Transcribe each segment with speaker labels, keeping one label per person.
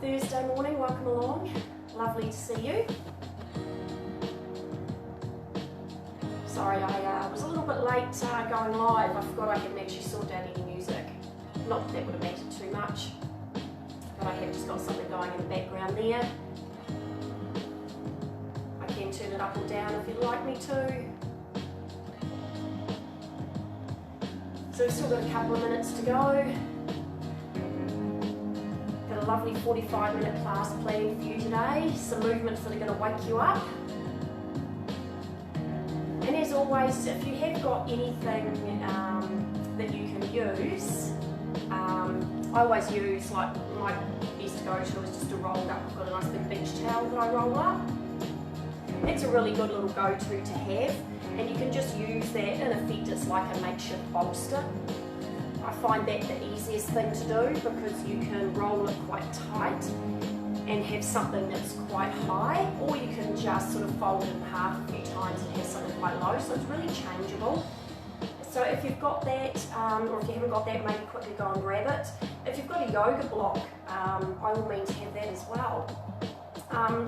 Speaker 1: Thursday morning, welcome along. Lovely to see you. Sorry, I was a little bit late going live. I forgot I hadn't actually sorted out any music. Not that that would have mattered too much, but I have just got something going in the background there. I can turn it up or down if you'd like me to. So we've still got a couple of minutes to go. Got a lovely 45-minute class planned for you today. Some movements that are going to wake you up. And as always, if you have got anything that you can use, I always use, like, my best go-to is just a rolled up. I've got a nice big beach towel that I roll up. It's a really good little go-to to have, and you can just use that. In effect, it's like a makeshift bolster. I find that the easiest thing to do because you can roll it quite tight and have something that's quite high, or you can just sort of fold it in half a few times and have something quite low, so it's really changeable. So if you've got that, or if you haven't got that, maybe quickly go and grab it. If you've got a yoga block, by all means have that as well.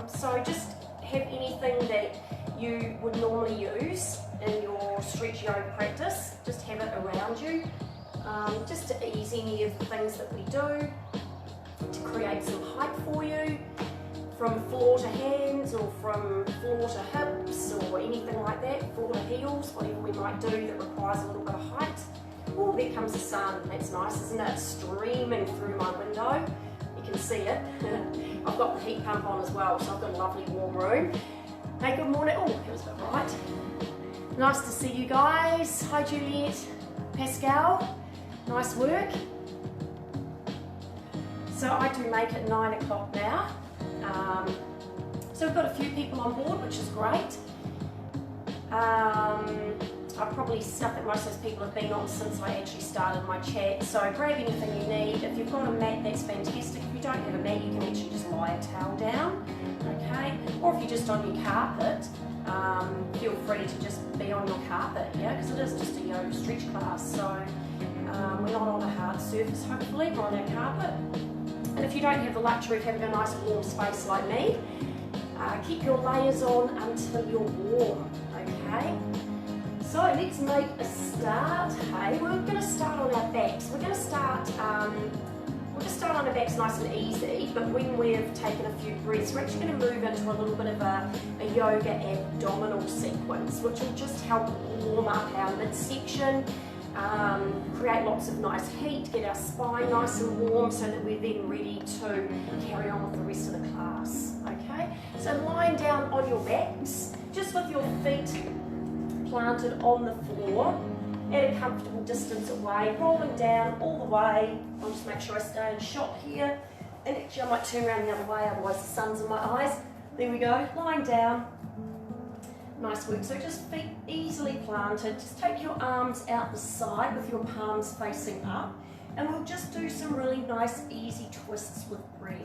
Speaker 1: So just have anything that you would normally use in your stretch yoga practice, just have it around you, just to ease any of the things that we do, to create some height for you, from floor to hands or from floor to hips or anything like that, floor to heels, whatever we might do that requires a little bit of height. Oh, there comes the sun. That's nice, isn't it? Streaming through my window. You can see it. I've got the heat pump on as well, so I've got a lovely warm room. Hey, good morning. Oh, that was a bit bright. Nice to see you guys. Hi, Juliet, Pascal. Nice work. So I do make it 9 o'clock now. So we've got a few people on board, which is great. I think most of those people have been on since I actually started my chat. So grab anything you need. If you've got a mat, that's fantastic. If you don't have a mat, you can actually just lie a towel down, okay? Or if you're just on your carpet, feel free to just be on your carpet, yeah? Because it is just a yoga stretch class. So we're not on a hard surface, hopefully, we're on our carpet. And if you don't have the luxury of having a nice warm space like me, keep your layers on until you're warm, okay? So let's make a start. Hey, we're going to start on our backs. We'll just start on our backs nice and easy, but when we've taken a few breaths, we're actually going to move into a little bit of a yoga abdominal sequence, which will just help warm up our midsection, create lots of nice heat, get our spine nice and warm so that we're then ready to carry on with the rest of the class, okay? So lying down on your backs, just with your feet planted on the floor at a comfortable distance away, rolling down all the way. I'll just make sure I stay in shot here, and actually I might turn around the other way, otherwise the sun's in my eyes. There we go, lying down. Nice work. So just feet easily planted. Just take your arms out the side with your palms facing up, and we'll just do some really nice easy twists with breath.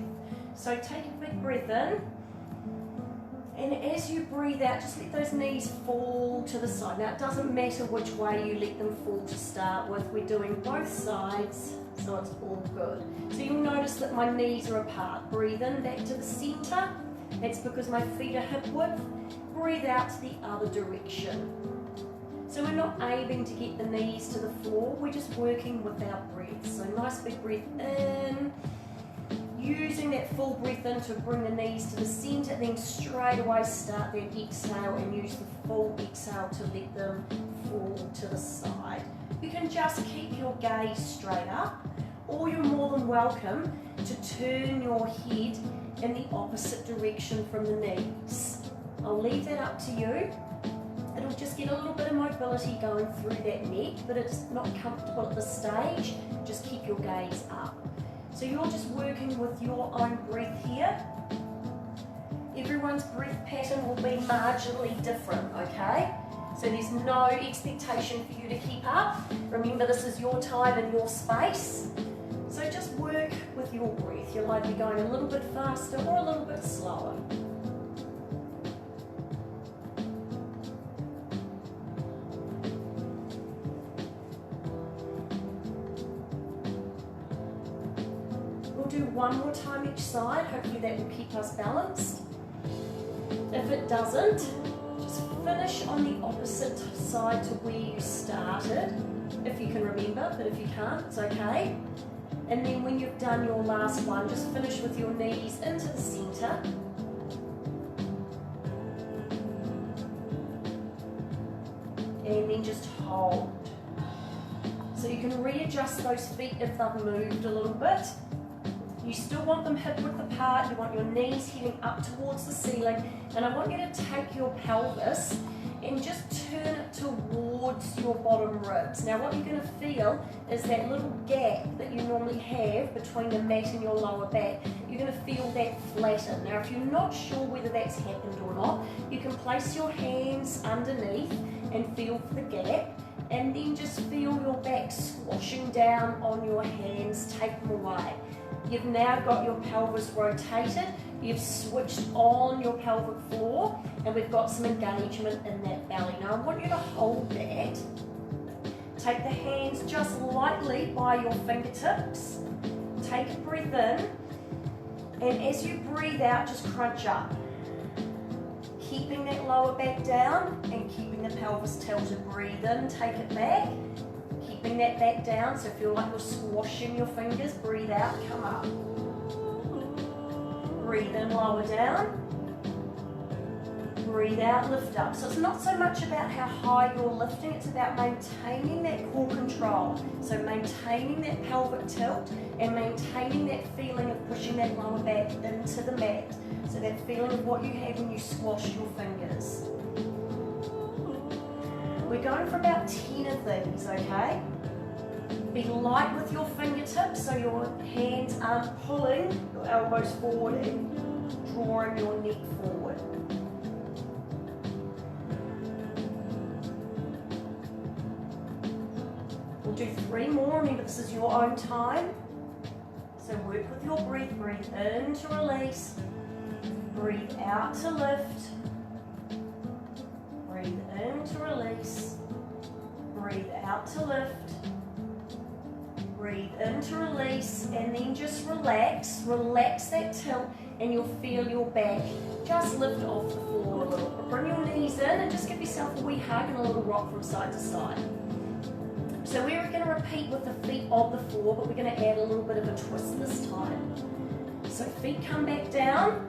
Speaker 1: So take a big breath in, and as you breathe out, just let those knees fall to the side. Now it doesn't matter which way you let them fall to start with. We're doing both sides, so it's all good. So you'll notice that my knees are apart. Breathe in back to the center. That's because my feet are hip width. Breathe out to the other direction. So we're not aiming to get the knees to the floor, we're just working with our breath. So nice big breath in, using that full breath in to bring the knees to the center, then straight away start that exhale and use the full exhale to let them fall to the side. You can just keep your gaze straight up, or you're more than welcome to turn your head in the opposite direction from the knees. I'll leave that up to you. It'll just get a little bit of mobility going through that neck, but it's not comfortable at this stage. Just keep your gaze up. So you're just working with your own breath here. Everyone's breath pattern will be marginally different, okay? So there's no expectation for you to keep up. Remember, this is your time and your space. So just work with your breath. You'll either be going a little bit faster or a little bit slower. do one more time each side. Hopefully that will keep us balanced. If it doesn't, just finish on the opposite side to where you started, if you can remember, but if you can't, it's okay. And then when you've done your last one, just finish with your knees into the center. And then just hold. So you can readjust those feet if they've moved a little bit. You still want them hip width apart, you want your knees heading up towards the ceiling, and I want you to take your pelvis and just turn it towards your bottom ribs. Now what you're going to feel is that little gap that you normally have between the mat and your lower back. You're going to feel that flatten. Now if you're not sure whether that's happened or not, you can place your hands underneath and feel for the gap, and then just feel your back squashing down on your hands, take them away. You've now got your pelvis rotated, you've switched on your pelvic floor, and we've got some engagement in that belly. Now I want you to hold that. Take the hands just lightly by your fingertips. Take a breath in, and as you breathe out, just crunch up. Keeping that lower back down and keeping the pelvis tilted. Breathe in, take it back. Keeping that back down, so feel like you're squashing your fingers. Breathe out, come up. Breathe in, lower down. Breathe out, lift up. So it's not so much about how high you're lifting, it's about maintaining that core control. So maintaining that pelvic tilt and maintaining that feeling of pushing that lower back into the mat. So that feeling of what you have when you squash your fingers. We're going for about 10 of these, okay? Be light with your fingertips so your hands aren't pulling your elbows forward and drawing your neck forward. We'll do 3 more. Remember, this is your own time. So work with your breath. Breathe in to release. Breathe out to lift. Breathe in to release. Breathe out to lift. Breathe in to release, and then just relax. Relax that tilt, and you'll feel your back just lift off the floor a little bit. Bring your knees in and just give yourself a wee hug and a little rock from side to side. So we're going to repeat with the feet on the floor, but we're going to add a little bit of a twist this time. So feet come back down.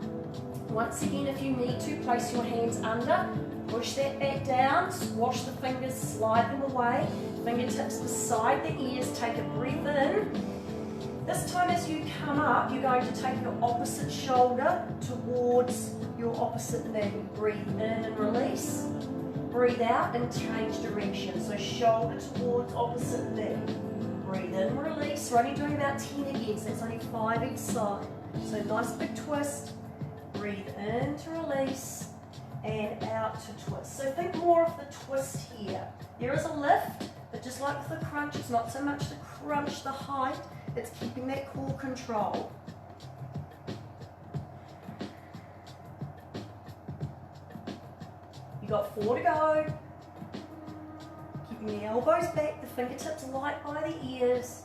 Speaker 1: Once again, if you need to, place your hands under. Push that back down, squash the fingers, slide them away. Fingertips beside the ears, take a breath in. This time as you come up, you're going to take your opposite shoulder towards your opposite knee. Breathe in and release. Breathe out and change direction. So shoulder towards opposite knee. Breathe in, release. We're only doing about 10 again, so that's only 5 each side. So nice big twist. Breathe in to release. And out to twist. So think more of the twist here. There is a lift, but just like with the crunch, it's not so much the crunch, the height, it's keeping that core control. You got 4 to go. Keeping the elbows back, the fingertips light by the ears.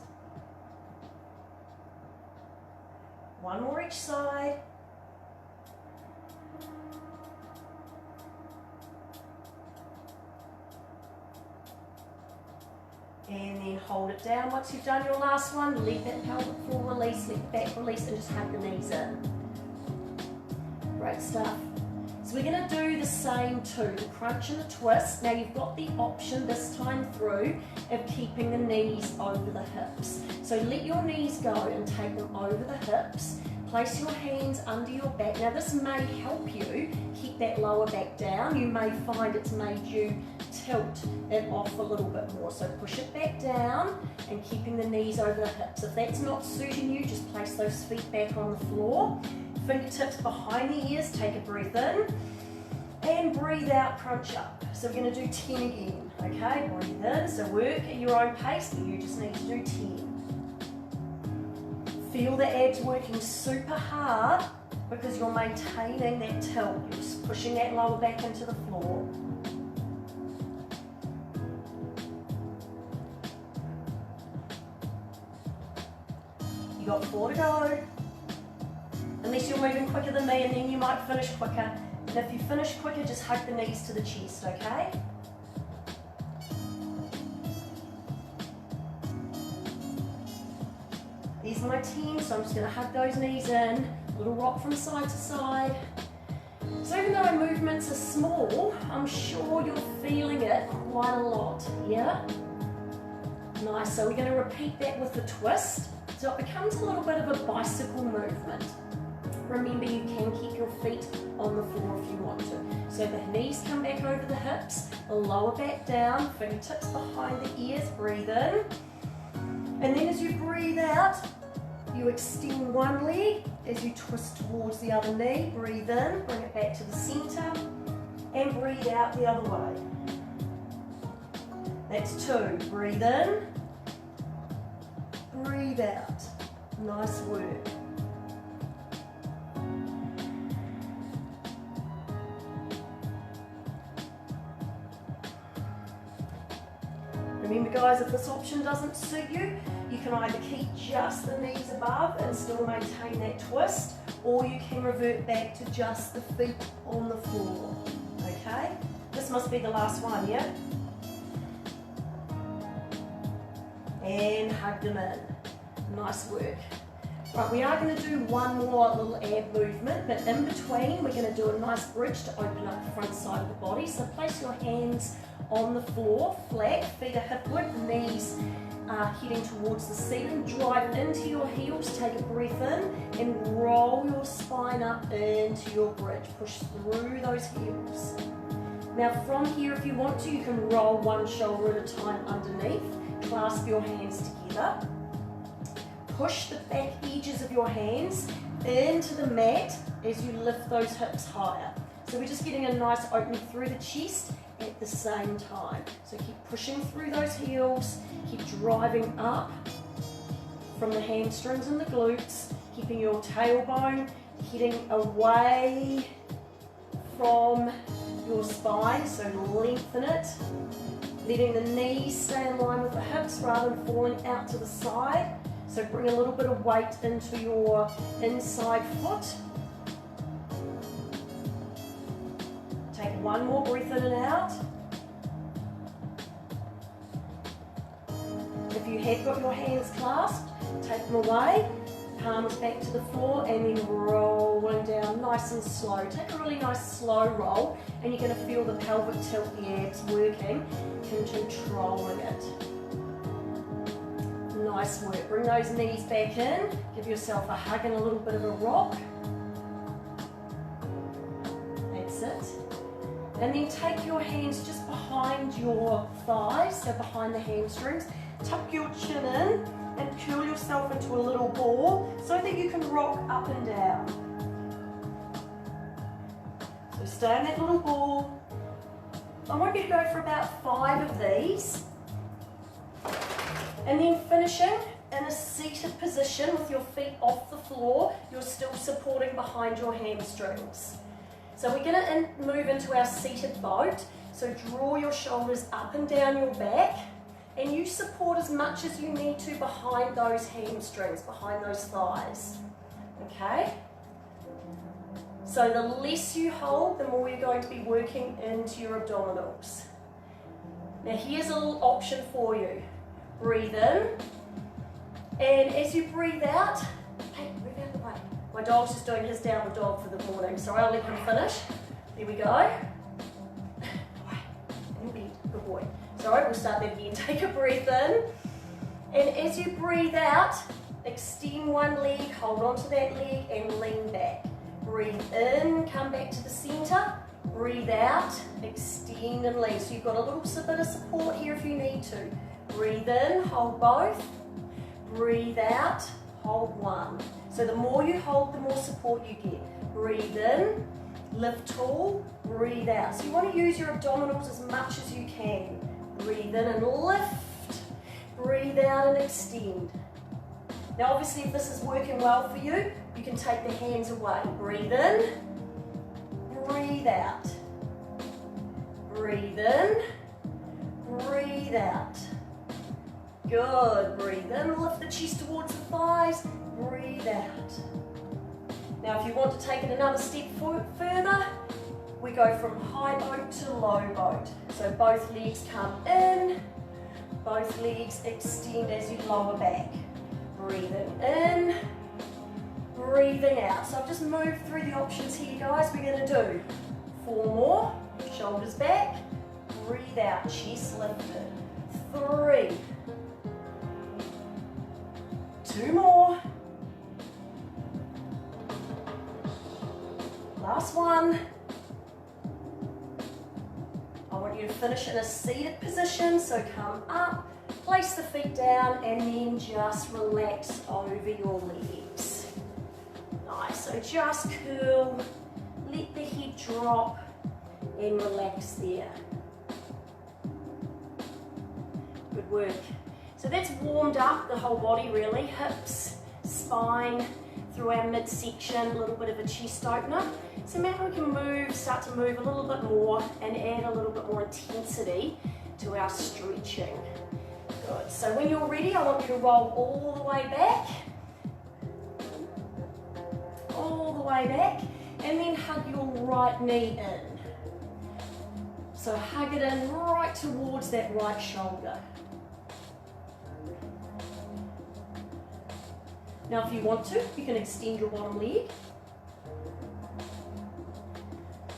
Speaker 1: 1 more each side. And then hold it down. Once you've done your last one, let that pelvic floor release, let the back release, and just hug the knees in. Great stuff. So we're going to do the same too, the crunch and the twist. Now you've got the option this time through of keeping the knees over the hips. So let your knees go and take them over the hips. Place your hands under your back. Now this may help you keep that lower back down. You may find it's made you tilt it off a little bit more. So push it back down and keeping the knees over the hips. If that's not suiting you, just place those feet back on the floor. Fingertips behind the ears, take a breath in and breathe out, crunch up. So we're going to do 10 again, okay? Breathe in, so work at your own pace, but you just need to do 10. Feel the abs working super hard because you're maintaining that tilt. You're just pushing that lower back into the floor. You got 4 to go. Unless you're moving quicker than me, and then you might finish quicker. And if you finish quicker, just hug the knees to the chest, okay? These are my 10, so I'm just going to hug those knees in. A little rock from side to side. So even though our movements are small, I'm sure you're feeling it quite a lot here. Nice, so we're going to repeat that with the twist. So it becomes a little bit of a bicycle movement. Remember, you can keep your feet on the floor if you want to. So the knees come back over the hips, the lower back down, fingertips behind the ears, breathe in. And then as you breathe out, you extend one leg as you twist towards the other knee. Breathe in, bring it back to the center, and breathe out the other way. That's 2. Breathe in, breathe out. Nice work. Remember guys, if this option doesn't suit you, you can either keep just the knees above and still maintain that twist, or you can revert back to just the feet on the floor, okay? This must be the last one, yeah? And hug them in. Nice work. Right, we are going to do one more little ab movement, but in between we're going to do a nice bridge to open up the front side of the body. So place your hands on the floor, flat, feet are hip width, knees are heading towards the ceiling. Drive into your heels, take a breath in, and roll your spine up into your bridge. Push through those heels. Now from here, if you want to, you can roll one shoulder at a time underneath. Clasp your hands together. Push the back edges of your hands into the mat as you lift those hips higher. So we're just getting a nice opening through the chest at the same time. So keep pushing through those heels, keep driving up from the hamstrings and the glutes, keeping your tailbone heading away from your spine, so lengthen it, letting the knees stay in line with the hips rather than falling out to the side. So bring a little bit of weight into your inside foot. Take one more breath in and out. If you have got your hands clasped, take them away, palms back to the floor, and then rolling down nice and slow. Take a really nice slow roll, and you're going to feel the pelvic tilt, the abs working, controlling it. Nice work. Bring those knees back in, give yourself a hug and a little bit of a rock. That's it. And then take your hands just behind your thighs, so behind the hamstrings. Tuck your chin in and curl yourself into a little ball so that you can rock up and down. So stay in that little ball. I want you to go for about 5 of these. And then finishing in a seated position with your feet off the floor, you're still supporting behind your hamstrings. So we're going to move into our seated boat. So draw your shoulders up and down your back, and you support as much as you need to behind those hamstrings, behind those thighs. Okay? So the less you hold, the more you're going to be working into your abdominals. Now here's a little option for you. Breathe in, and as you breathe out, hey, move out the way. My dog's just doing his downward dog for the morning, so I'll let him finish. There we go. And bend, good boy. Sorry, we'll start that again. Take a breath in, and as you breathe out, extend one leg, hold onto that leg, and lean back. Breathe in, come back to the center. Breathe out, extend and lean. So you've got a little bit of support here if you need to. Breathe in, hold both. Breathe out, hold one. So the more you hold, the more support you get. Breathe in, lift tall, breathe out. So you want to use your abdominals as much as you can. Breathe in and lift. Breathe out and extend. Now obviously if this is working well for you, you can take the hands away. Breathe in, breathe out. Breathe in, breathe out. Good, breathe in, lift the chest towards the thighs, breathe out. Now if you want to take it another step further, we go from high boat to low boat. So both legs come in, both legs extend as you lower back. Breathing in, breathing out. So I've just moved through the options here, guys. We're going to do 4 more. Shoulders back, breathe out, chest lifted. 3. 2 more. Last one. I want you to finish in a seated position, so come up, place the feet down, and then just relax over your legs. Nice, so just curl, let the head drop, and relax there. Good work. So that's warmed up the whole body really, hips, spine, through our midsection, a little bit of a chest opener. So now we can start to move a little bit more and add a little bit more intensity to our stretching. Good, so when you're ready, I want you to roll all the way back, and then hug your right knee in. So hug it in right towards that right shoulder. Now if you want to, you can extend your bottom leg.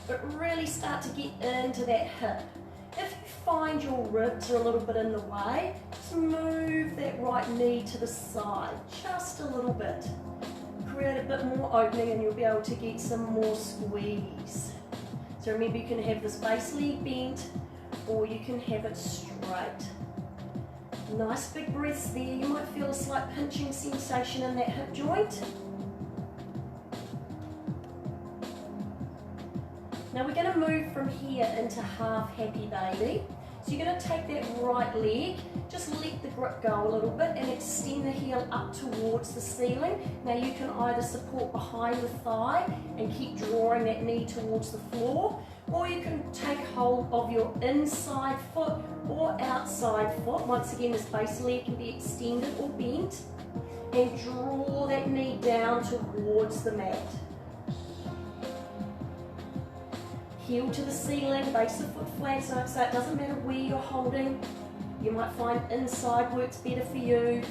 Speaker 1: But really start to get into that hip. If you find your ribs are a little bit in the way, just move that right knee to the side, just a little bit. Create a bit more opening and you'll be able to get some more squeeze. So remember, you can have this base leg bent or you can have it straight. Nice big breaths there. You might feel a slight pinching sensation in that hip joint. Now we're going to move from here into half happy baby. So you're going to take that right leg, just let the grip go a little bit and extend the heel up towards the ceiling. Now you can either support behind the thigh and keep drawing that knee towards the floor, or you can take hold of your inside foot or outside foot. Once again, this base leg can be extended or bent, and draw that knee down towards the mat. Heel to the ceiling, base the foot flat, so it doesn't matter where you're holding. You might find inside works better for you.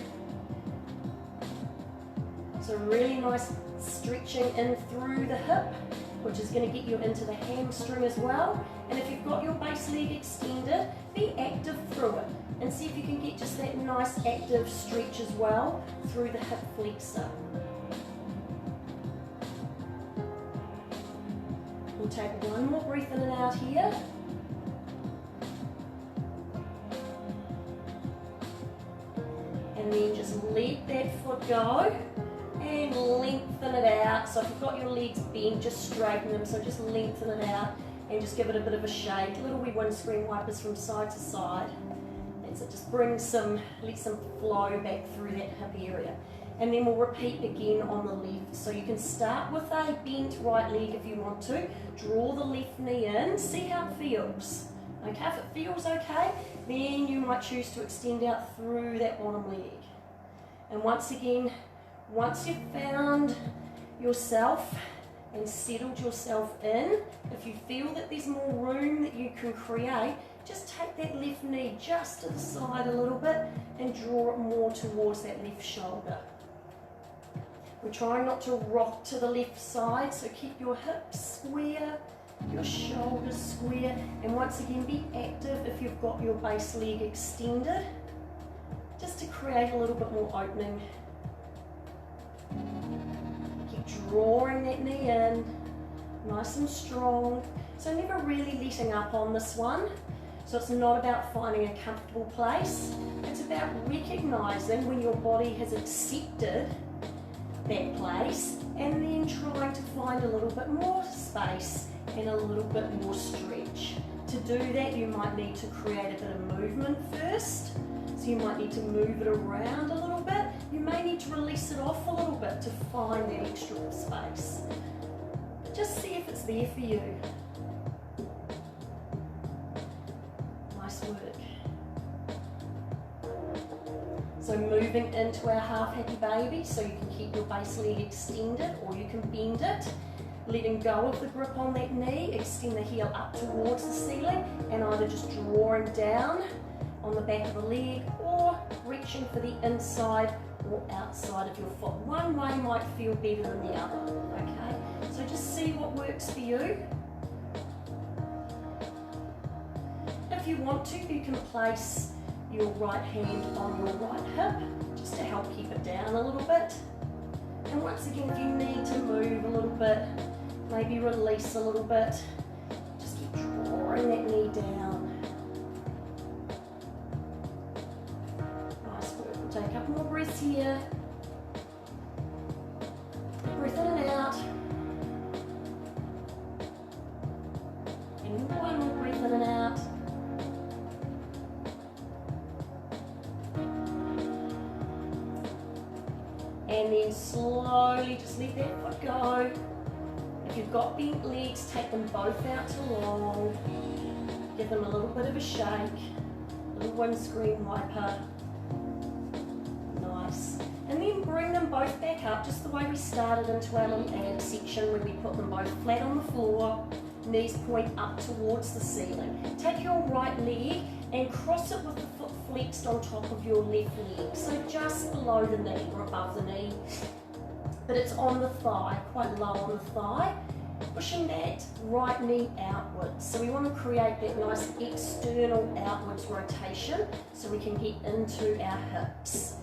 Speaker 1: So really nice stretching in through the hip, which is going to get you into the hamstring as well. And if you've got your base leg extended, be active through it and see if you can get just that nice active stretch as well through the hip flexor. We'll take one more breath in and out here. And then just let that foot go and lengthen it out. So if you've got your legs bent, just straighten them. So just lengthen it out and just give it a bit of a shake. Little wee windscreen wipers from side to side. And so just let some flow back through that hip area. And then we'll repeat again on the left. So you can start with a bent right leg if you want to. Draw the left knee in, see how it feels. Okay, if it feels okay, then you might choose to extend out through that bottom leg. And once again, once you've found yourself and settled yourself in, if you feel that there's more room that you can create, just take that left knee just to the side a little bit and draw it more towards that left shoulder. We're trying not to rock to the left side, so keep your hips square, your shoulders square, and once again be active if you've got your base leg extended, just to create a little bit more opening. Keep drawing that knee in, nice and strong. So never really letting up on this one. So it's not about finding a comfortable place, it's about recognizing when your body has accepted that place and then trying to find a little bit more space and a little bit more stretch. To do that, you might need to create a bit of movement first. So you might need to move it around a little bit. You may need to release it off a little bit to find that extra space. But just see if it's there for you. Nice work. So move moving into our half happy baby, so you can keep your base leg extended or you can bend it. Letting go of the grip on that knee, extend the heel up towards the ceiling and either just drawing down on the back of the leg or reaching for the inside or outside of your foot. One way might feel better than the other, okay? So just see what works for you. If you want to, you can place your right hand on your right hip just to help keep it down a little bit. And once again, if you need to move a little bit, maybe release a little bit, just keep drawing that knee down. Nice work. We'll take a couple more breaths here. Breath in and out. And one more breath in and out. And then slowly just let that foot go. If you've got bent legs, take them both out to long. Give them a little bit of a shake. A little windscreen wiper. Nice. And then bring them both back up, just the way we started into our little ab section where we put them both flat on the floor. Knees point up towards the ceiling. Take your right leg and cross it with the foot flexed on top of your left leg. So just below the knee or above the knee. But it's on the thigh, quite low on the thigh. Pushing that right knee outwards. So we want to create that nice external outwards rotation so we can get into our hips.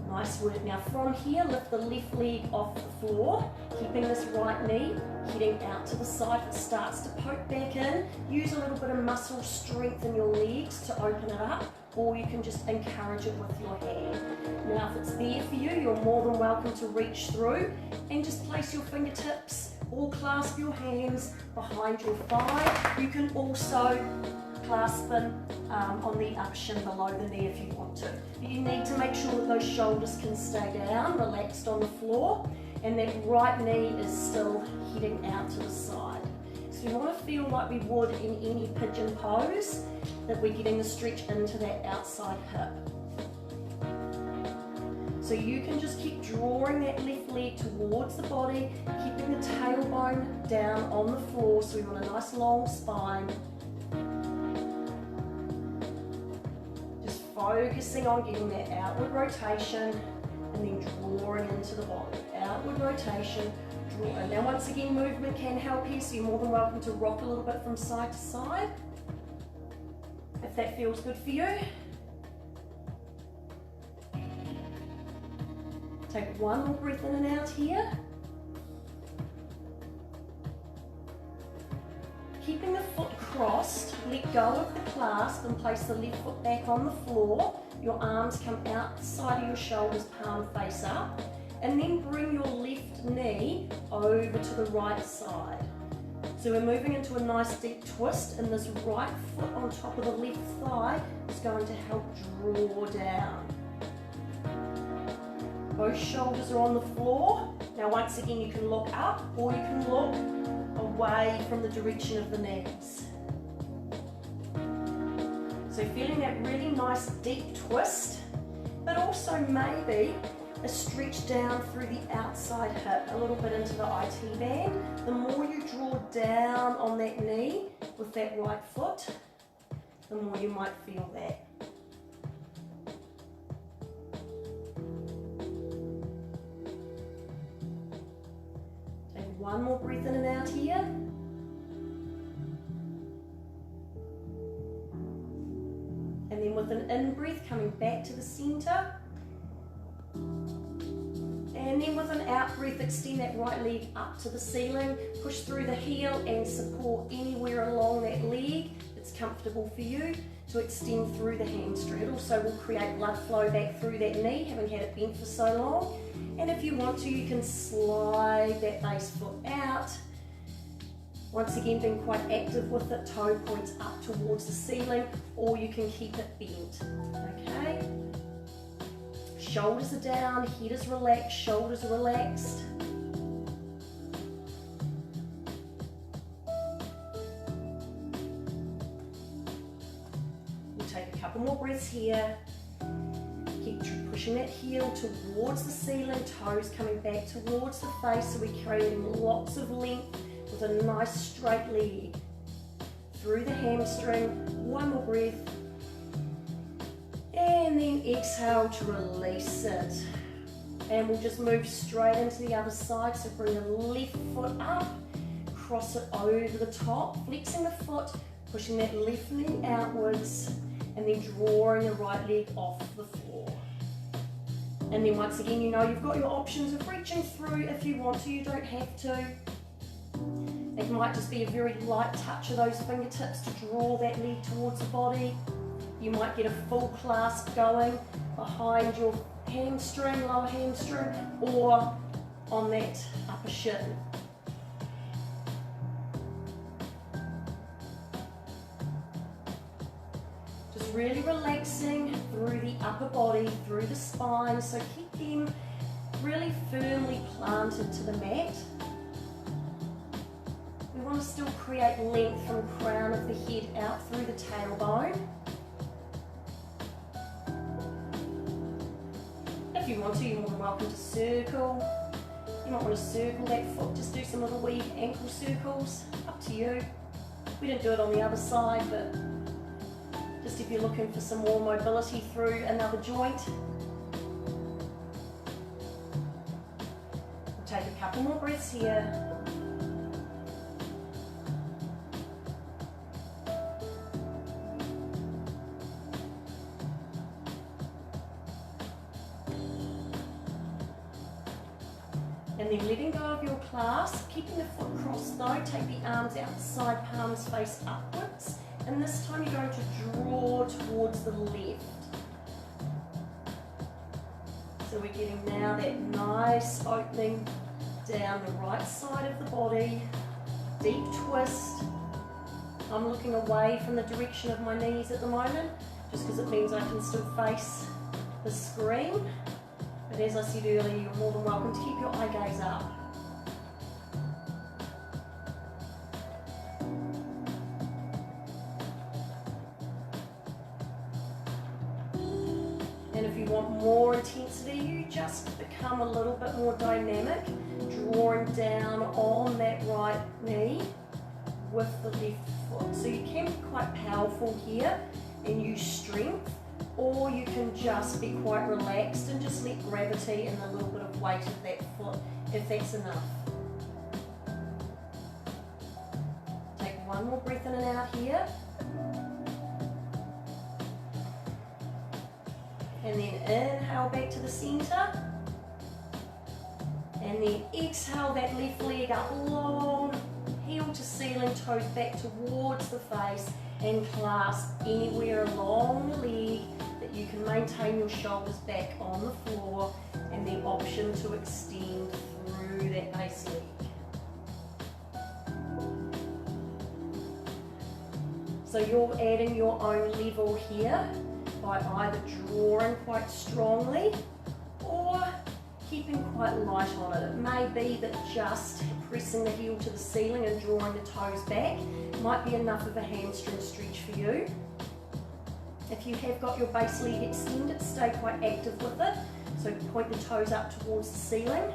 Speaker 1: Nice work. Now from here, lift the left leg off the floor, keeping this right knee heading out to the side. If it starts to poke back in, use a little bit of muscle strength in your legs to open it up, or you can just encourage it with your hand. Now if it's there for you, you're more than welcome to reach through and just place your fingertips or clasp your hands behind your thigh. You can also clasp them on the upper shin below the knee if you want to. You need to make sure that those shoulders can stay down, relaxed on the floor, and that right knee is still heading out to the side. So we want to feel like we would in any pigeon pose, that we're getting the stretch into that outside hip. So you can just keep drawing that left leg towards the body, keeping the tailbone down on the floor, so we want a nice long spine. Just focusing on getting that outward rotation and then drawing into the body. Outward rotation, draw. And now once again, movement can help here, so you're more than welcome to rock a little bit from side to side, if that feels good for you. Take one more breath in and out here. Keeping the foot crossed, let go of the clasp and place the left foot back on the floor. Your arms come outside of your shoulders, palm face up. And then bring your left knee over to the right side. So we're moving into a nice deep twist, and this right foot on top of the left thigh is going to help draw down. Both shoulders are on the floor. Now once again, you can look up or you can look away from the direction of the knees. So feeling that really nice deep twist, but also maybe a stretch down through the outside hip, a little bit into the IT band. The more you draw down on that knee with that right foot, the more you might feel that. Take one more breath in and out here. And then with an in-breath, coming back to the center. And then with an out-breath, extend that right leg up to the ceiling. Push through the heel and support anywhere along that leg that's comfortable for you to extend through the hamstring. It also will create blood flow back through that knee, having had it bent for so long. And if you want to, you can slide that base foot out. Once again, being quite active with it, toe points up towards the ceiling, or you can keep it bent, okay? Shoulders are down, head is relaxed, shoulders are relaxed. We'll take a couple more breaths here. keep pushing that heel towards the ceiling, toes coming back towards the face, so we're creating lots of length with a nice straight leg. Through the hamstring, one more breath. And then exhale to release it. And we'll just move straight into the other side, so bring the left foot up, cross it over the top, flexing the foot, pushing that left knee outwards, and then drawing the right leg off the floor. And then once again, you know you've got your options of reaching through if you want to, you don't have to. It might just be a very light touch of those fingertips to draw that leg towards the body. You might get a full clasp going behind your hamstring, lower hamstring, or on that upper shin. Just really relaxing through the upper body, through the spine, so keep them really firmly planted to the mat. We want to still create length from the crown of the head out through the tailbone. If you want to, you're more than welcome to circle. You might want to circle that foot, just do some little wee ankle circles, up to you. We didn't do it on the other side, but just if you're looking for some more mobility through another joint. We'll take a couple more breaths here. And then letting go of your clasp, keeping the foot crossed though, take the arms outside, palms face upwards. And this time you're going to draw towards the left. So we're getting now that nice opening down the right side of the body, deep twist. I'm looking away from the direction of my knees at the moment, just because it means I can still face the screen. But as I said earlier, you're more than welcome to keep your eye gaze up. And if you want more intensity, you just become a little bit more dynamic, drawing down on that right knee with the left foot. So you can be quite powerful here and use strength, or you can just be quite relaxed and just let gravity and a little bit of weight of that foot, if that's enough. Take one more breath in and out here. And then inhale back to the center. And then exhale that left leg up long, heel to ceiling, toes back towards the face, and clasp anywhere along the leg that you can maintain your shoulders back on the floor, and the option to extend through that base leg. So you're adding your own level here by either drawing quite strongly or keeping quite light on it. It may be that just pressing the heel to the ceiling and drawing the toes back might be enough of a hamstring stretch for you. If you have got your base leg extended, stay quite active with it. So point the toes up towards the ceiling.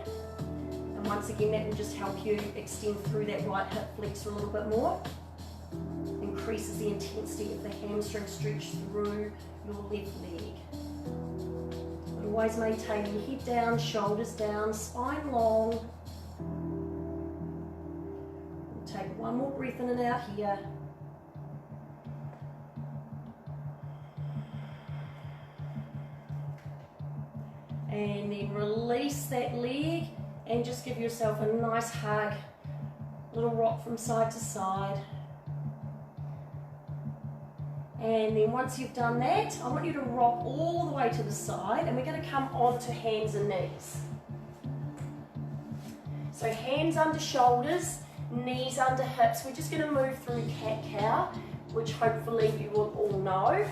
Speaker 1: And once again, that will just help you extend through that right hip flexor a little bit more. Increases the intensity of the hamstring stretch through your left leg. But always maintaining head down, shoulders down, spine long. We'll take one more breath in and out here. And then release that leg and just give yourself a nice hug. Little rock from side to side. And then once you've done that, I want you to rock all the way to the side, and we're going to come onto hands and knees. So hands under shoulders, knees under hips. We're just going to move through cat-cow, which hopefully you will all know.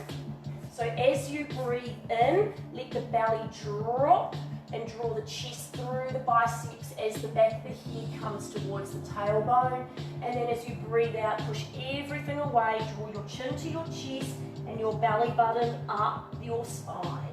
Speaker 1: So as you breathe in, let the belly drop and draw the chest through the biceps as the back of the head comes towards the tailbone. And then as you breathe out, push everything away, draw your chin to your chest and your belly button up your spine.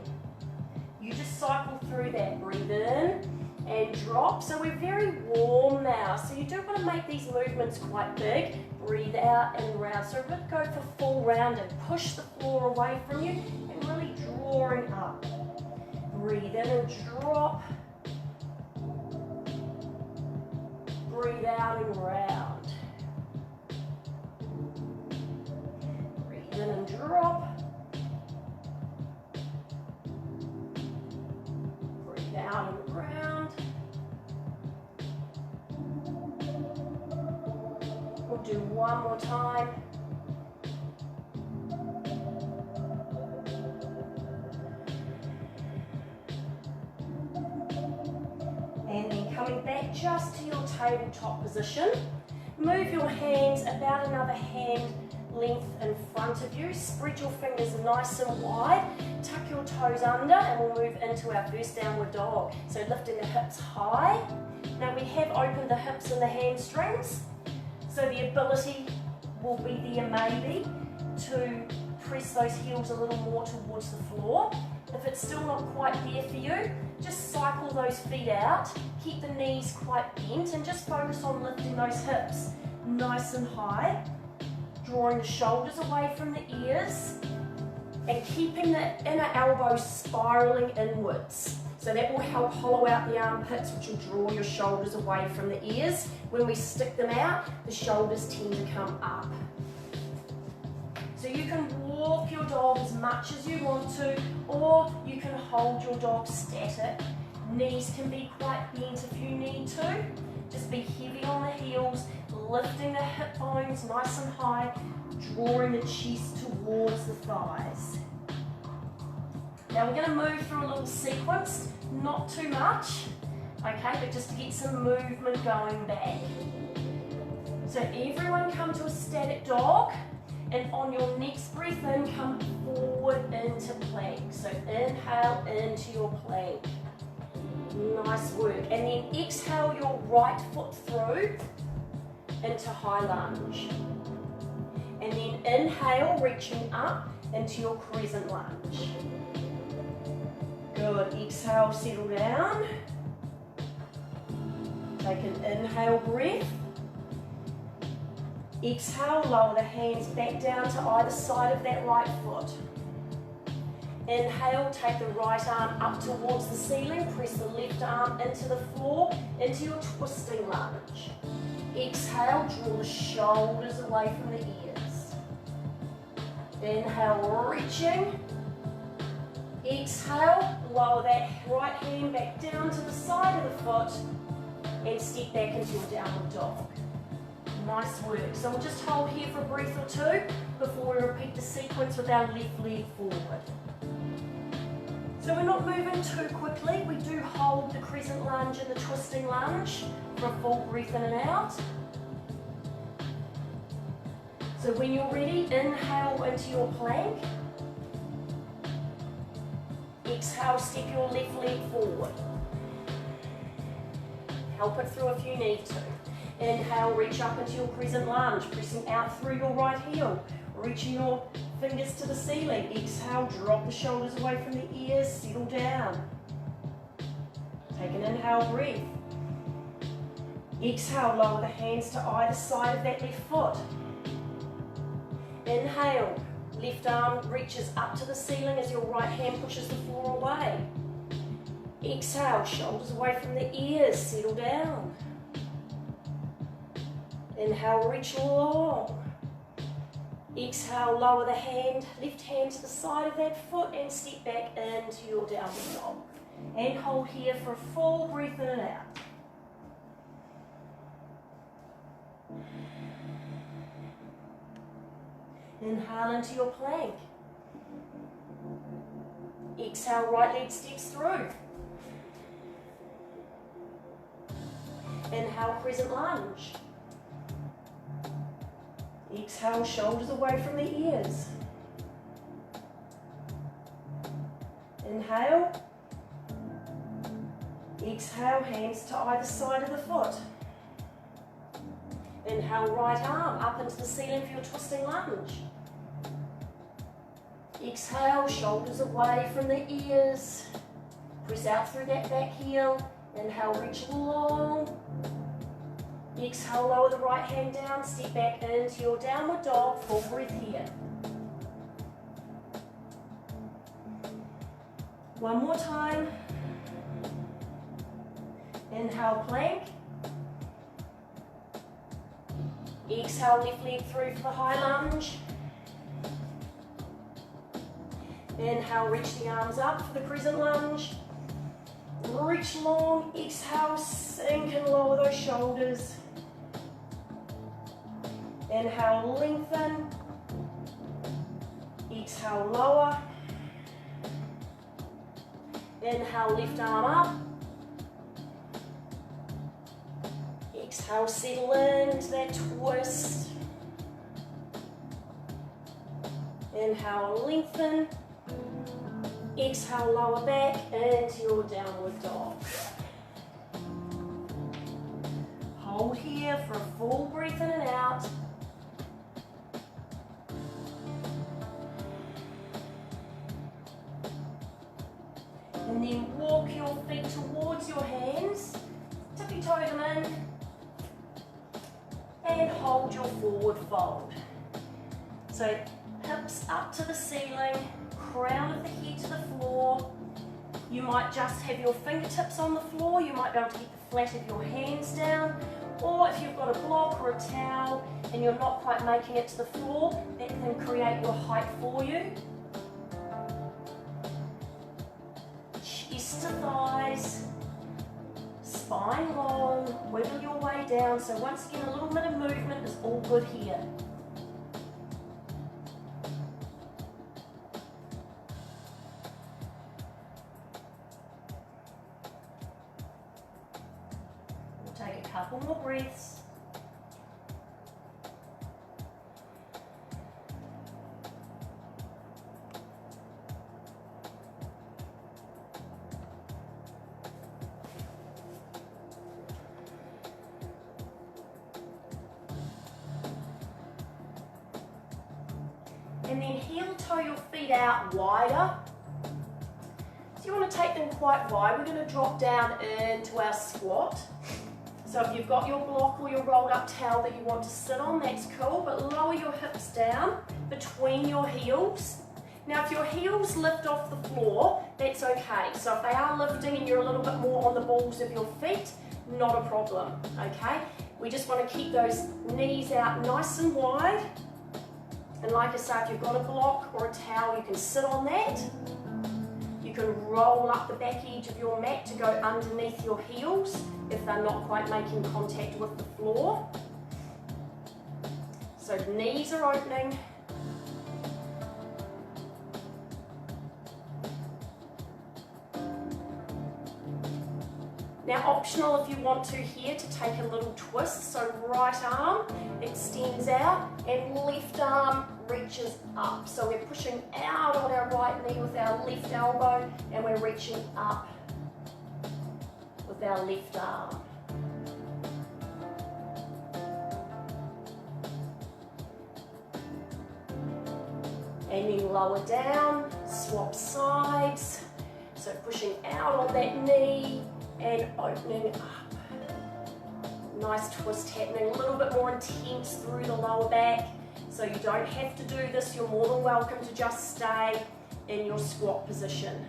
Speaker 1: You just cycle through that. Breathe in and drop. So we're very warm now. So you do want to make these movements quite big. Breathe out and round. So really go for full round and push the floor away from you and really drawing up. Breathe in and drop. Breathe out and round. Breathe in and drop. Breathe out and round. We'll do one more time. And then coming back just to your tabletop position. Move your hands about another hand length in front of you. Spread your fingers nice and wide. Tuck your toes under and we'll move into our first downward dog. So lifting the hips high. Now we have opened the hips and the hamstrings. So the ability will be there maybe to press those heels a little more towards the floor. If it's still not quite there for you, just cycle those feet out, keep the knees quite bent and just focus on lifting those hips nice and high, drawing the shoulders away from the ears and keeping the inner elbows spiraling inwards. So that will help hollow out the armpits, which will draw your shoulders away from the ears. When we stick them out, the shoulders tend to come up. So you can walk your dog as much as you want to, or you can hold your dog static. Knees can be quite bent if you need to. Just be heavy on the heels, lifting the hip bones nice and high, drawing the chest towards the thighs. Now we're going to move through a little sequence, not too much, okay, but just to get some movement going back. So everyone come to a static dog. And on your next breath in, come forward into plank. So inhale into your plank. Nice work. And then exhale your right foot through into high lunge. And then inhale, reaching up into your crescent lunge. Good. Exhale, settle down. Take an inhale breath. Exhale, lower the hands back down to either side of that right foot. Inhale, take the right arm up towards the ceiling, press the left arm into the floor, into your twisting lunge. Exhale, draw the shoulders away from the ears. Inhale, reaching. Exhale, lower that right hand back down to the side of the foot and step back into your downward dog. Nice work. So we'll just hold here for a breath or two before we repeat the sequence with our left leg forward. So we're not moving too quickly. We do hold the crescent lunge and the twisting lunge for a full breath in and out. So when you're ready, inhale into your plank. Exhale, step your left leg forward. Help it through if you need to. Inhale, reach up into your crescent lunge, pressing out through your right heel, reaching your fingers to the ceiling. Exhale, drop the shoulders away from the ears, settle down. Take an inhale breath. Exhale, lower the hands to either side of that left foot. Inhale, left arm reaches up to the ceiling as your right hand pushes the floor away. Exhale, shoulders away from the ears, settle down. Inhale, reach long. Exhale, lower the hand, left hand to the side of that foot and step back into your downward dog. And hold here for a full breath in and out. Inhale into your plank. Exhale, right leg steps through. Inhale, crescent lunge. Exhale, shoulders away from the ears. Inhale. Exhale, hands to either side of the foot. Inhale, right arm up into the ceiling for your twisting lunge. Exhale, shoulders away from the ears. Press out through that back heel. Inhale, reach long. Exhale, lower the right hand down, step back into your downward dog, full breath here. One more time. Inhale, plank. Exhale, left leg through for the high lunge. Inhale, reach the arms up for the crescent lunge. Reach long, exhale, sink and lower those shoulders. Inhale, lengthen. Exhale, lower. Inhale, left arm up. Exhale, settle into that twist. Inhale, lengthen. Exhale, lower back into your downward dog. Hold here for a full breath in and out. And then walk your feet towards your hands. Tippy-toe them in. And hold your forward fold. So hips up to the ceiling, crown of the head to the floor. You might just have your fingertips on the floor. You might be able to get the flat of your hands down. Or if you've got a block or a towel and you're not quite making it to the floor, that can create your height for you. Chest to thighs, spine long, wiggle your way down. So once again, a little bit of movement is all good here. We'll take a couple more breaths. And then heel toe your feet out wider. So you want to take them quite wide. We're going to drop down into our squat. So if you've got your block or your rolled up towel that you want to sit on, that's cool, but lower your hips down between your heels. Now if your heels lift off the floor, that's okay. So if they are lifting and you're a little bit more on the balls of your feet, not a problem, okay? We just want to keep those knees out nice and wide. And like I say, if you've got a block or a towel, you can sit on that. You can roll up the back edge of your mat to go underneath your heels if they're not quite making contact with the floor. So knees are opening. Now optional if you want to here to take a little twist, so right arm extends out and left arm reaches up. So we're pushing out on our right knee with our left elbow and we're reaching up with our left arm. And then lower down, swap sides. So pushing out on that knee and opening up. Nice twist happening, a little bit more intense through the lower back. So you don't have to do this, you're more than welcome to just stay in your squat position.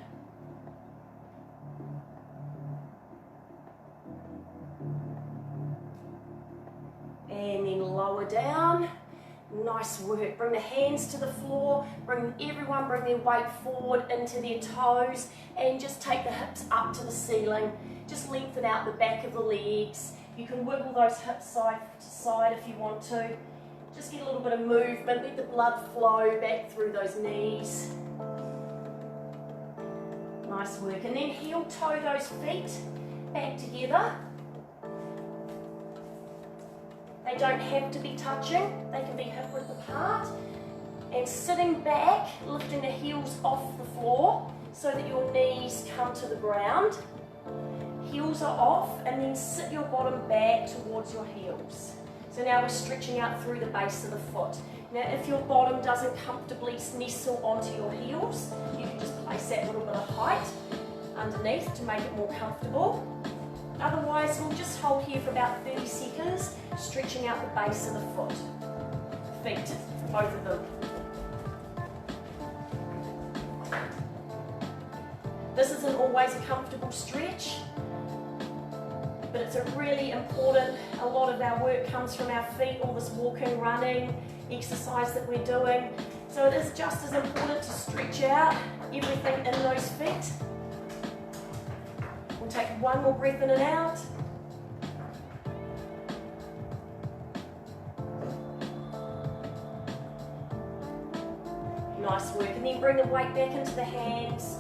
Speaker 1: And then lower down. Nice work. Bring the hands to the floor. Bring their weight forward into their toes and just take the hips up to the ceiling. Just lengthen out the back of the legs. You can wiggle those hips side to side if you want to. Just get a little bit of movement. Let the blood flow back through those knees. Nice work. And then heel toe those feet back together. They don't have to be touching, they can be hip width apart. And sitting back, lifting the heels off the floor so that your knees come to the ground. Heels are off, and then sit your bottom back towards your heels. So now we're stretching out through the base of the foot. Now if your bottom doesn't comfortably nestle onto your heels, you can just place that little bit of height. underneath to make it more comfortable. Otherwise, we'll just hold here for about 30 seconds, stretching out the base of the foot. Feet, both of them. This isn't always a comfortable stretch, but it's a really important, a lot of our work comes from our feet, all this walking, running, exercise that we're doing. So it is just as important to stretch out everything in those feet. We'll take one more breath in and out. Nice work, and then bring the weight back into the hands.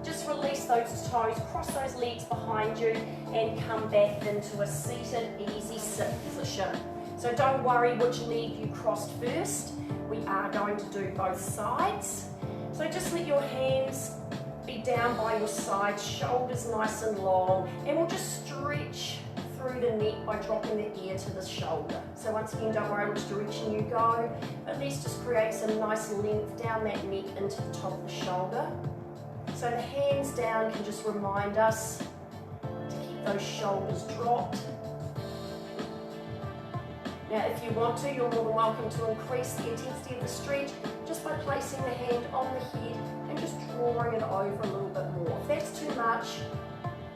Speaker 1: Just release those toes, cross those legs behind you, and come back into a seated, easy sit position. So don't worry which leg you crossed first. We are going to do both sides. So just let your hands be down by your sides, shoulders nice and long, and we'll just stretch through the neck by dropping the ear to the shoulder. So once again, don't worry which direction you go, but let's just create some nice length down that neck into the top of the shoulder. So the hands down can just remind us to keep those shoulders dropped. Now if you want to, you're more than welcome to increase the intensity of the stretch just by placing the hand on the head and just drawing it over a little bit more. If that's too much,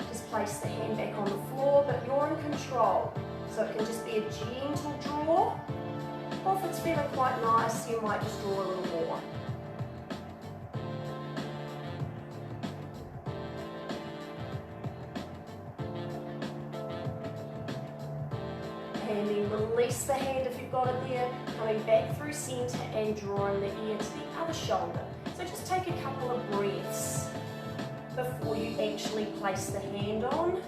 Speaker 1: just place the hand back on the floor, but you're in control. So it can just be a gentle draw, or if it's feeling quite nice, you might just draw a little more. And then release the hand if you've got it there, coming back through centre and drawing the ear to the other shoulder. So just take a couple of breaths before you actually place the hand on.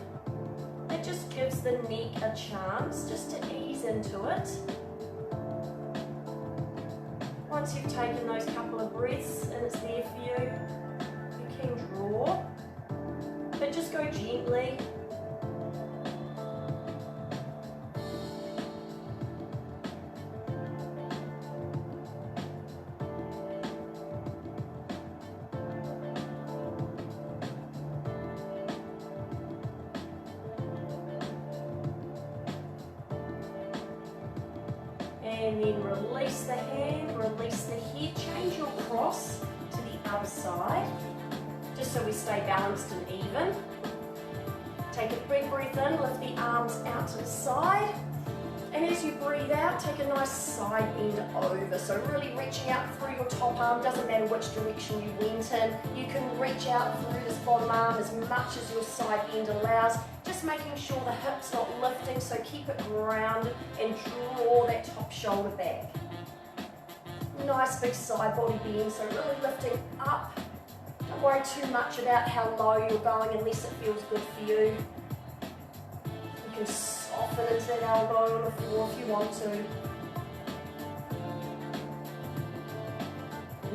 Speaker 1: It just gives the neck a chance just to ease into it. Once you've taken those couple of breaths and it's there for you, you can draw, but just go gently. And then release the hand, release the head, change your cross to the other side, just so we stay balanced and even. Take a big breath in, lift the arms out to the side, and as you breathe out, take a nice side bend over. So really reaching out through your top arm, doesn't matter which direction you went in, you can reach out through this bottom arm as much as your side bend allows, just making sure the hips not lifting, so keep it grounded and draw that top shoulder back. Nice big side body bend, so really lifting up. Don't worry too much about how low you're going unless it feels good for you. You can soften into that elbow on the floor if you want to.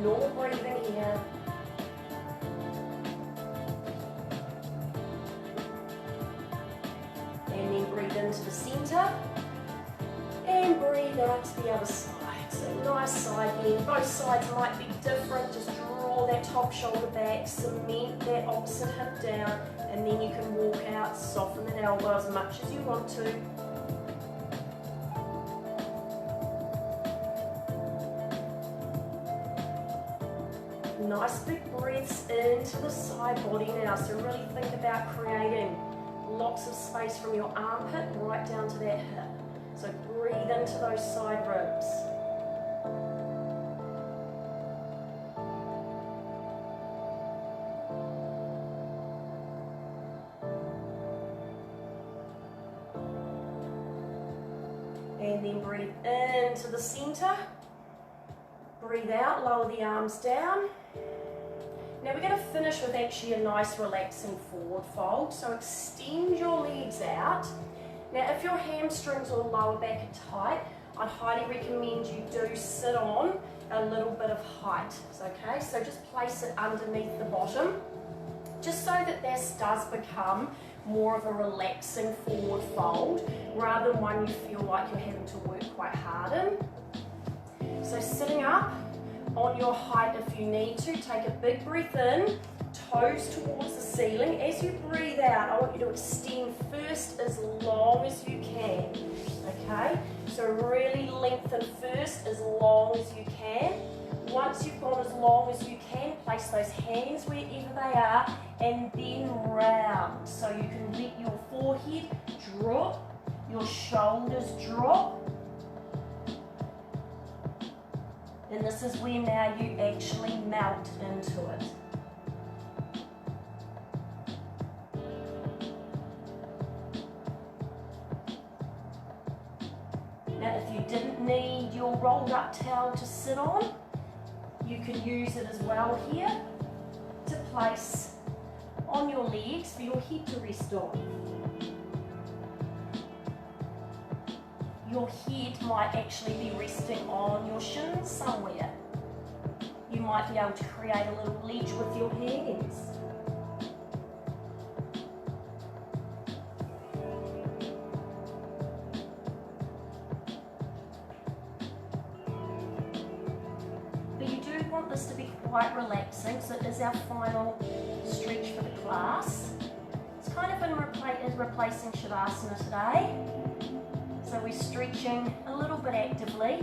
Speaker 1: Normal breathing here. And then breathe into the centre. And breathe out to the other side. So nice side bend. Both sides might be different. Just draw that top shoulder back, cement that opposite hip down, and then you can walk out, soften that elbow as much as you want to. Nice big breaths into the side body now. So really think about creating lots of space from your armpit right down to that hip. So breathe into those side ribs. And then breathe into the center. Breathe out, lower the arms down. Now we're going to finish with actually a nice relaxing forward fold. So extend your legs out. Now if your hamstrings or lower back are tight, I'd highly recommend you do sit on a little bit of height. Okay, so just place it underneath the bottom, just so that this does become more of a relaxing forward fold rather than one you feel like you're having to work quite hard in. So sitting up on your height if you need to, take a big breath in, toes towards the ceiling. As you breathe out, I want you to extend first as long as you can, okay? So really lengthen first as long as you can. Once you've gone as long as you can, place those hands wherever they are and then round. So you can let your forehead drop, your shoulders drop. And this is where now you actually melt into it. Now if you didn't need your rolled up towel to sit on, you can use it as well here to place on your legs for your head to rest on. Your head might actually be resting on your shins somewhere. You might be able to create a little ledge with your hands. But you do want this to be quite relaxing, so it is our final stretch for the class. It's kind of in replacing Shavasana today. So we're stretching a little bit actively,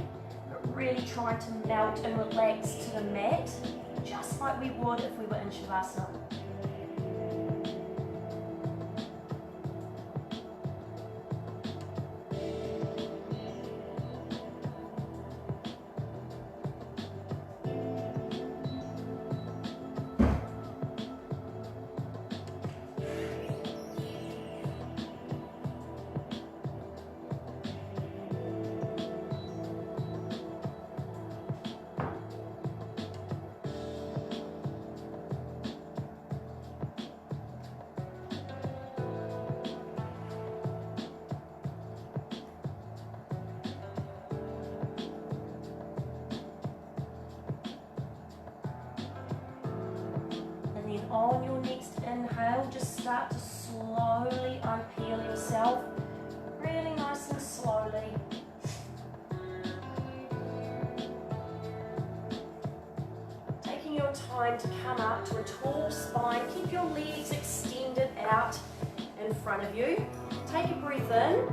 Speaker 1: but really trying to melt and relax to the mat, just like we would if we were in Shavasana. On your next inhale, just start to slowly unpeel yourself, really nice and slowly. Taking your time to come up to a tall spine, keep your legs extended out in front of you. Take a breath in,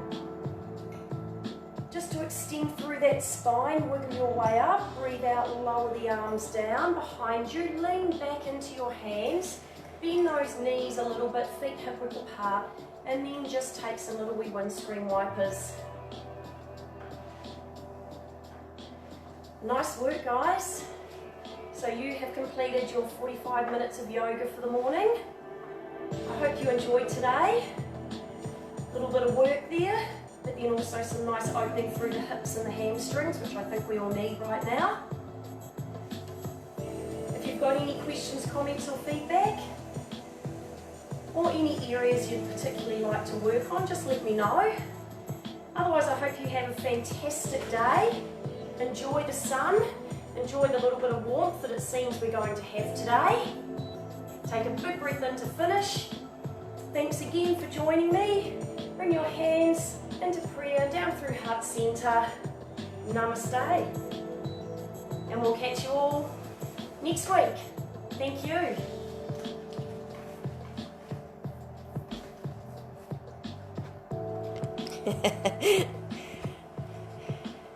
Speaker 1: just to extend through that spine, wiggle your way up, breathe out, lower the arms down behind you, lean back into your hands, bend those knees a little bit, feet hip width apart, and then just take some little wee windscreen wipers. Nice work, guys. So you have completed your 45 minutes of yoga for the morning. I hope you enjoyed today. A little bit of work there, but then also some nice opening through the hips and the hamstrings, which I think we all need right now. If you've got any questions, comments or feedback, or any areas you'd particularly like to work on, just let me know. Otherwise, I hope you have a fantastic day. Enjoy the sun, enjoy the little bit of warmth that it seems we're going to have today. Take a big breath in to finish. Thanks again for joining me. Bring your hands into prayer, down through heart center. Namaste. And we'll catch you all next week. Thank you.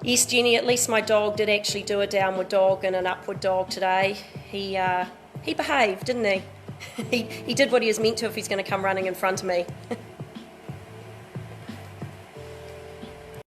Speaker 1: Yes, Jenny, at least my dog did actually do a downward dog and an upward dog today. He behaved, didn't he? He did what he was meant to if he's going to come running in front of me.